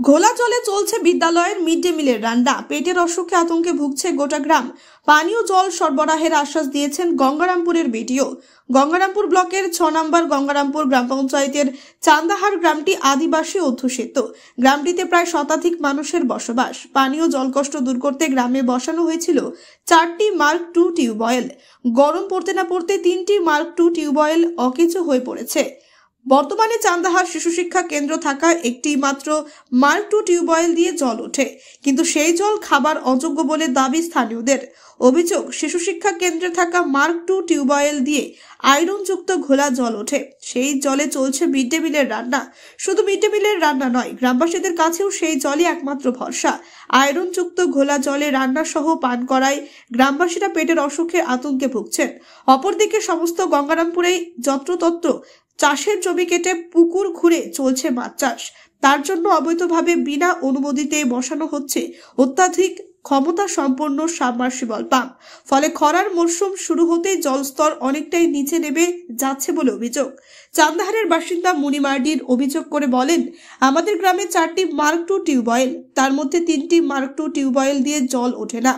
ঘোলা জলে চলছে বিদ্যালয়ের মিড ডে মিলের রান্না। পেটের অসুখে আতঙ্কে ভুগছে গোটা গ্রাম। পানীয় জল সরবরাহের আশ্বাস দিয়েছেন গঙ্গারামপুরের বিডিও। গঙ্গারামপুর ব্লকের 6 নম্বর গঙ্গারামপুর গ্রাম পঞ্চায়েতের চান্দাহার গ্রামটি আদিবাসী অধ্যুষিত। গ্রামটিতে প্রায় শতাধিক মানুষের বসবাস। পানীয় জল কষ্ট দূর করতে গ্রামে বসানো হয়েছিল 4টি মার্ক 2 টিউবওয়েল। গরম পড়তে না পড়তে 3টি মার্ক 2 টিউবওয়েল অকেজো হয়ে পড়েছে। বর্তমানে চান্দাহার শিশু শিক্ষা কেন্দ্র থাকা একটি মাত্র মার্ক 2 টিউবওয়েল দিয়ে জল ওঠে, কিন্তু সেই জল খাবার অযোগ্য বলে দাবি স্থানীয়দের। অভিযোগ, শিশু শিক্ষা কেন্দ্রে থাকা মার্ক 2 টিউবওয়েল দিয়ে আয়রনযুক্ত ঘোলা জল ওঠে। সেই জলে চলছে মিড ডে মিলের রান্না। শুধু মিড ডে মিলের রান্না নয়, গ্রামবাসীদের কাছেও সেই জলই একমাত্র ভরসা। আয়রনযুক্ত ঘোলা জলে রান্না সহ পান করায় গ্রামবাসীরা পেটের অসুখে আতঙ্কে ভুগছেন। অপরদিকে সমস্ত গঙ্গারামপুরে যত্রতত্র চাষের জমি কেটে পুকুর খুঁড়ে চলছে মাছ চাষ। তার জন্য অবৈধভাবে বিনা অনুমতিতে বসানো হচ্ছে অত্যাধিক ক্ষমতা সম্পন্ন সাবমার্সিবল পাম্প। ফলে খরার মরশুম শুরু হতেই জলস্তর অনেকটাই নিচে নেমে যাচ্ছে বলে অভিযোগ। চান্দাহারের বাসিন্দা মুনি মার্ডির অভিযোগ করে বলেন, আমাদের গ্রামে 4টি মার্ক 2 টিউবওয়েল, তার মধ্যে 3টি মার্ক 2 টিউবওয়েল দিয়ে জল ওঠে না।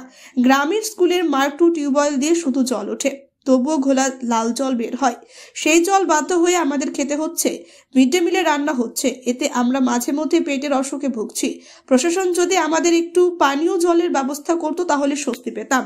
গ্রামের স্কুলের মার্ক 2 টিউবওয়েল দিয়ে শুধু জল ওঠে, তবুও ঘোলা লাল জল বের হয়। সেই জল বাধ্য হয়ে আমাদের খেতে হচ্ছে। মিড ডে মিলে রান্না হচ্ছে, এতে আমরা মাঝে মধ্যে পেটের অসুখে ভুগছি। প্রশাসন যদি আমাদের একটু পানীয় জলের ব্যবস্থা করত তাহলে স্বস্তি পেতাম।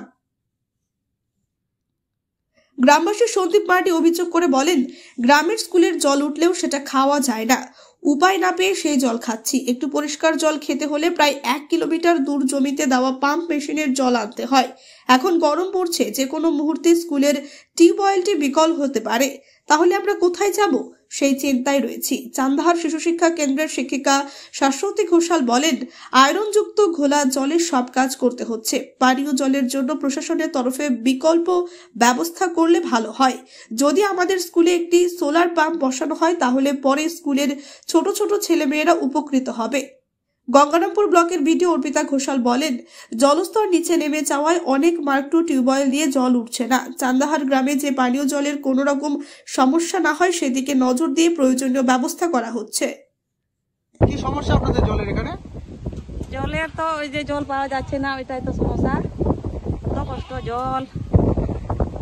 গ্রামবাসী সন্দীপ মার্ডি অভিযোগ করে বলেন, গ্রামের স্কুলের জল উঠলেও সেটা খাওয়া যায় না। উপায় না পেয়ে সেই জল খাচ্ছি। একটু পরিষ্কার জল খেতে হলে প্রায় 1 কিলোমিটার দূর জমিতে দেওয়া পাম্প মেশিনের জল আনতে হয়। এখন গরম পড়ছে, যে কোনো মুহূর্তে স্কুলের টিউবওয়েলটি বিকল হতে পারে। তাহলে আমরা কোথায় যাব, সেই চিন্তায় রয়েছি। চান্দাহার শিশু শিক্ষা কেন্দ্রের শিক্ষিকা শাশ্বতী ঘোষাল বলেন, আয়রনযুক্ত ঘোলা জলে সব কাজ করতে হচ্ছে। পানীয় জলের জন্য প্রশাসনের তরফে বিকল্প ব্যবস্থা করলে ভালো হয়। যদি আমাদের স্কুলে একটি সোলার পাম্প বসানো হয় তাহলে পরে স্কুলের ছোট ছোট ছেলেমেয়েরা উপকৃত হবে। গঙ্গারামপুর ব্লকের বিডিও অর্পিতা ঘোষাল বলেন, জলস্তর নিচে নেমে যাওয়ায় অনেক মার্ক 2 টিউবওয়েল দিয়ে জল উঠছে না। চান্দাহার গ্রামে যে পানীয় জলের কোনো রকম সমস্যা না হয় সেদিকে নজর দিয়ে প্রয়োজনীয় ব্যবস্থা করা হচ্ছে। কি সমস্যা আপনাদের জলের এখানে? জলের তো ওই যে জল পাওয়া যাচ্ছে না, ওইটাই তো সমস্যা। কত কষ্ট,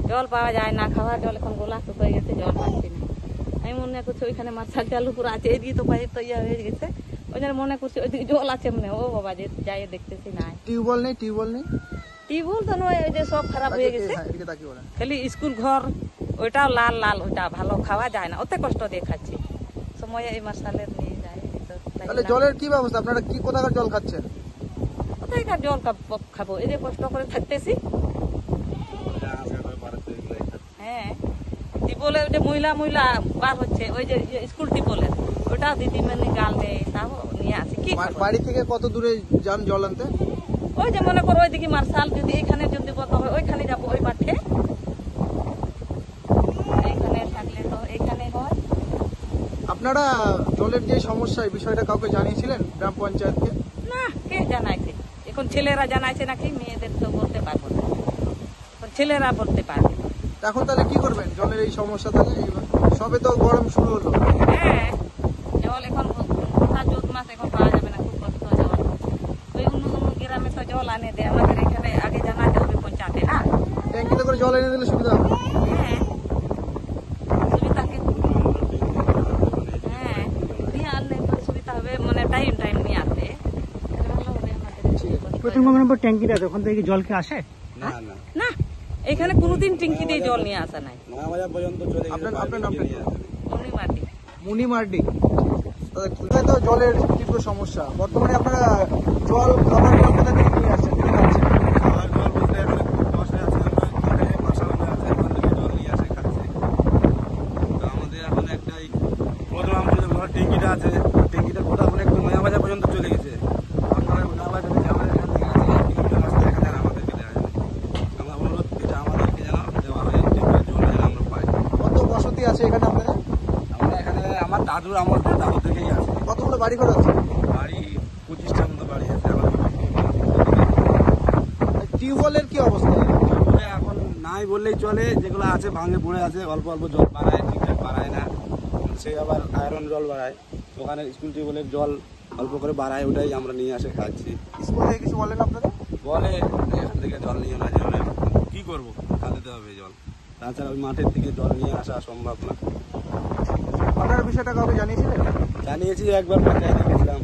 জল পাওয়া যায় না। খাওয়ার জল এখন গোলা শুকিয়ে গেছে, জল পাচ্ছি না। আমি মনে করছি ওইখানে মার্শাল চালু করে আছে, এদিকে তো পাইপ তো ইয়া হয়ে গেছে, ওই জন্য মনে করছি ওইদিকে জল আছে মনে। ও বাবা, যে যাই দেখতেছি না। টিউবওয়েল নেই? টিউবওয়েল তো নয়, ওই যে সব খারাপ হয়ে গেছে। খালি স্কুল ঘর ওইটাও লাল লাল, ওইটা ভালো খাওয়া যায় না। ওতে কষ্ট দিয়ে খাচ্ছি, সময় এই মার্শালের নিয়ে যায়। তাহলে জলের কি ব্যবস্থা? আপনারা কি কোথাকার জল খাচ্ছেন? কোথাকার জল খাবো? এই যে কষ্ট করে থাকতেছি। হ্যাঁ, টিপলে ওই যে মহিলা বার হচ্ছে, ওই যে স্কুল টিপলের ওটা দিদি মানে গাল দেয়, তাও নিয়ে আসি। কি বাড়ি থেকে কত দূরে যান জল আনতে? ওই যে মনে করো ওইদিকে মার্শাল, যদি এখানে যদি বন্ধ হয় ওইখানে যাবো, ওই মাঠে। এইখানে থাকলে তো এইখানে হয়। আপনারা জলের যে সমস্যা, এই বিষয়টা কাউকে জানিয়েছিলেন গ্রাম পঞ্চায়েতকে? না, কে জানাইছে? এখন ছেলেরা জানাইছে নাকি? মেয়েদের তো বলতে পারবো না, এখন ছেলেরা বলতে পারবে। এখন তাহলে কি করবেন জলের এই সমস্যা? তাহলে সবে তো গরম শুরু হলো। হ্যাঁ, জল এখন জুন মাস এখন পাওয়া যাবে না, খুব কষ্ট জল। ওই অন্য গ্রামে তো জল আনে দেয়, আমাদের এখানে আগে জানাতে হবে পঞ্চায়েতে না। ট্যাঙ্কিতে করে জল এনে দিলে সুবিধা হবে। হ্যাঁ, সুবিধা হ্যাঁ নিয়ে আনলে সুবিধা হবে, মানে টাইম নিয়ে আসবে, ভালো হবে আমাদের। প্রথম গঙ্গারামপুর ট্যাঙ্কিটা আছে, ওখান থেকে জল কি আসে? না, এখানে কোনোদিন ট্যাঙ্কি দিয়ে জল নিয়ে আসা নাই। মুনি মার্ডি। তো জলের তীব্র সমস্যা। বর্তমানে আপনারা জল খাবার জল কোথা থেকে নিয়ে আসছেন? ট্যাঙ্কিটা আছে, ট্যাঙ্কিটা গোটা অনেক নয়া বাজার পর্যন্ত চলে গেছে। আপনারা নয়া বাজার থেকে আমাদের এখান থেকে আছে 1 কিলোমিটার রাস্তা, এখানে আমাদেরকে দেওয়া যাবে। আমরা অনুরোধ, এটা আমাদেরকে যেন দেওয়া হয়, ট্যাঙ্কির জল যেন আমরা পাই। কত বসতি আছে এখানে আপনাদের? আমরা এখানে আমার দাদুর আমল দাদু থেকেই আছে। কতগুলো বাড়ি ঘর আছে? বাড়ি 25টার মতো বাড়ি আছে। টিউবওয়েলের কি অবস্থা? এখন নাই বললেই চলে, যেগুলো আছে ভাঙে পড়ে আছে, অল্প অল্প জল বাড়ায়, ঠিকঠাক বাড়ায় না। সেই আবার আয়রন জল বাড়ায়। ওখানে স্কুল টিউবওয়েলের জল অল্প করে বাড়ায়, ওটাই আমরা নিয়ে আসে খাচ্ছি। স্কুল থেকে কিছু বলেন আপনাদের? বলে এখান থেকে জল নিয়ে না যাবে, কী করবো, খাওয়াতে হবে জল, তাছাড়া ওই মাঠের থেকে জল নিয়ে আসা সম্ভব না। আপনারা বিষয়টা কাউকে জানিয়েছিলেন? জানিয়েছি, একবার পঞ্চায়েতে গেছিলাম,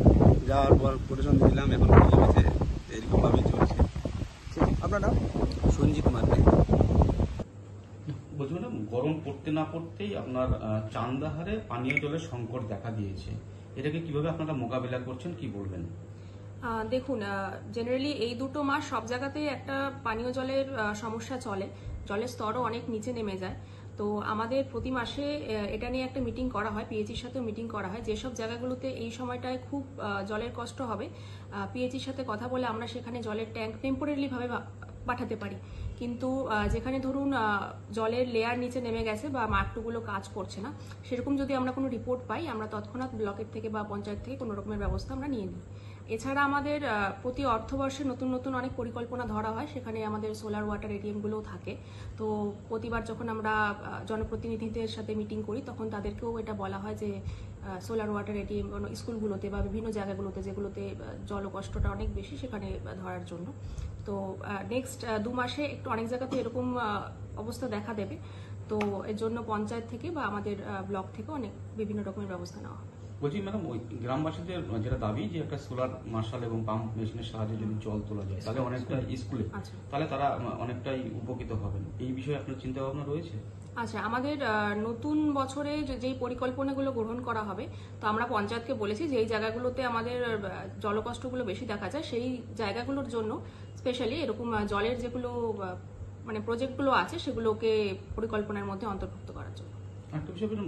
যাওয়ার পর প্রশাসন দিলাম, এখন চলেছে এরকমভাবেই চলছে। আপনার নাম? সঞ্জিত মার্ডি। বলছি ম্যাডাম, গরম পড়তে না পড়তেই আপনার চান্দাহারে পানীয় জলের সংকট দেখা দিয়েছে, এটাকে কিভাবে আপনারা মোকাবিলা করছেন, কি বলবেন? দেখুন, জেনারেলি এই দুটো মাস সব জায়গাতেই একটা পানীয় জলের সমস্যা চলে, জলের স্তরও অনেক নিচে নেমে যায়। তো আমাদের প্রতি মাসে এটা নিয়ে একটা মিটিং করা হয়, পিএইচির সাথেও মিটিং করা হয়। যেসব জায়গাগুলোতে এই সময়টায় খুব জলের কষ্ট হবে, পিএইচির সাথে কথা বলে আমরা সেখানে জলের ট্যাঙ্ক টেম্পোরারিলি ভাবে পাঠাতে পারি। কিন্তু যেখানে ধরুন জলের লেয়ার নিচে নেমে গেছে বা মার্কটুগুলো কাজ করছে না, সেরকম যদি আমরা কোনো রিপোর্ট পাই, আমরা তৎক্ষণাৎ ব্লকের থেকে বা পঞ্চায়েত থেকে কোনো রকমের ব্যবস্থা আমরা নিয়ে নিই। এছাড়া আমাদের প্রতি অর্থবর্ষে নতুন নতুন অনেক পরিকল্পনা ধরা হয়, সেখানে আমাদের সোলার ওয়াটার এটিএমগুলোও থাকে। তো প্রতিবার যখন আমরা জনপ্রতিনিধিদের সাথে মিটিং করি, তখন তাদেরকেও এটা বলা হয় যে সোলার ওয়াটার এটিএম স্কুলগুলোতে বা বিভিন্ন জায়গাগুলোতে যেগুলোতে জল কষ্টটা অনেক বেশি, সেখানে ধরার জন্য। তো নেক্সট 2 মাসে একটু অনেক জায়গাতে এরকম অবস্থা দেখা দেবে। তো এর জন্য পঞ্চায়েত থেকে বা আমাদের ব্লক থেকে অনেক বিভিন্ন রকমের ব্যবস্থা নেওয়া হবে। বলছি ম্যাডাম, ওই গ্রামবাসীদের যেটা দাবি যে একটা সোলার মার্শাল এবং পাম্প মেশিনের সাহায্যে যদি জল তোলা যায়, তাহলে অনেকটা স্কুলে, তাহলে তারা অনেকটাই উপকৃত হবেন। এই বিষয়ে আপনার চিন্তা ভাবনা রয়েছে? আচ্ছা, আমাদের নতুন বছরে যেই পরিকল্পনাগুলো গ্রহণ করা হবে, তো আমরা পঞ্চায়েতকে বলেছি যে এই জায়গাগুলোতে আমাদের জলকষ্টগুলো বেশি দেখা যায়, সেই জায়গাগুলোর জন্য স্পেশালি এরকম জলের যেগুলো মানে প্রজেক্টগুলো আছে, সেগুলোকে পরিকল্পনার মধ্যে অন্তর্ভুক্ত করার জন্য। একটা বিষয় বলুন,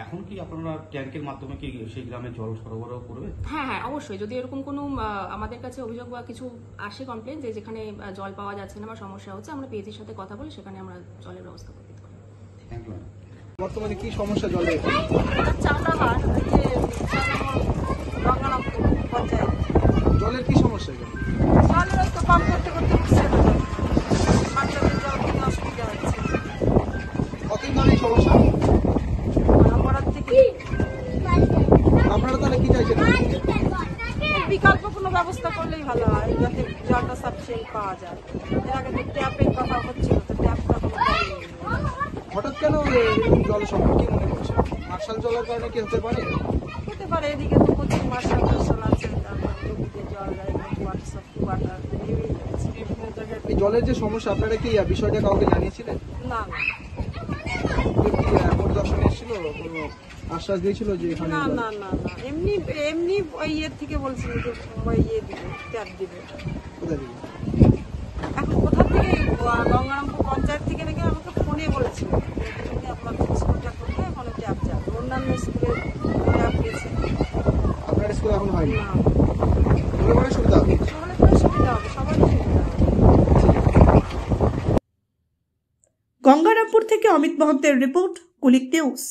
এখন কি আপনারা ট্যাঙ্কের মাধ্যমে কি সেই গ্রামে জল সরবরাহ করবে? হ্যাঁ, অবশ্যই। যদি এরকম কোনো আমাদের কাছে অভিযোগ বা কিছু আসে, কমপ্লেন যে যেখানে জল পাওয়া যাচ্ছে না বা সমস্যা হচ্ছে, আমরা পিএইচির সাথে কথা বলে সেখানে আমরা জলের ব্যবস্থা করতে পারি। Thank you madam. বর্তমানে কি সমস্যা জলে? জলের কি সমস্যা? জলের তো পাম্প করতে করতে উঠছে না, বাচ্চাদের জল খেতে অসুবিধা হচ্ছে। কতদিন ধরে এই সমস্যা? পড়ার থেকে আপনারা তাহলে কি চাইছেন? বিকল্প কোনো ব্যবস্থা করলেই ভালো হয়, যাতে জলটা সাফিসিয়েন্ট পাওয়া যায়। এর আগে তো ট্যাপের কথা হচ্ছিল, তো ট্যাপটা কোনো হঠাৎ কেন এরকম জল সংকট কি মনে করছে? মার্শাল জলের কারণে কি হতে পারে? হতে পারে। এদিকে তো প্রচুর মার্শাল টার্শাল আছে, তারপর নদীতে জল যায়, ওয়াটার বিভিন্ন জায়গায়। এই জলের যে সমস্যা, আপনারা কি বিষয়টা কাউকে জানিয়েছিলেন? না পরিদর্শনে এসেছিল, কোনো আশ্বাস দিয়েছিল যে এখানে? না না না না, এমনি এমনি ওই ইয়ের থেকে বলছিল যে ওই ইয়ে দিবে, ট্যাপ দিবে। কোথায় দিবে? এখন কোথা থেকে? গঙ্গারামপুর পঞ্চায়েত থেকে নাকি আমাকে ফোনে বলেছিল যে আপনাদের স্কুলটা করতে এখন ট্যাপ যাবে। অন্যান্য স্কুলে ট্যাপ গেছে, আপনার স্কুলে এখন হয়নি? না। বলে সুবিধা হবে, সবাই করে সুবিধা হবে, সবারই সুবিধা হবে। গঙ্গারামপুর থেকে অমিত মহন্তের রিপোর্ট, কুলিক নিউজ।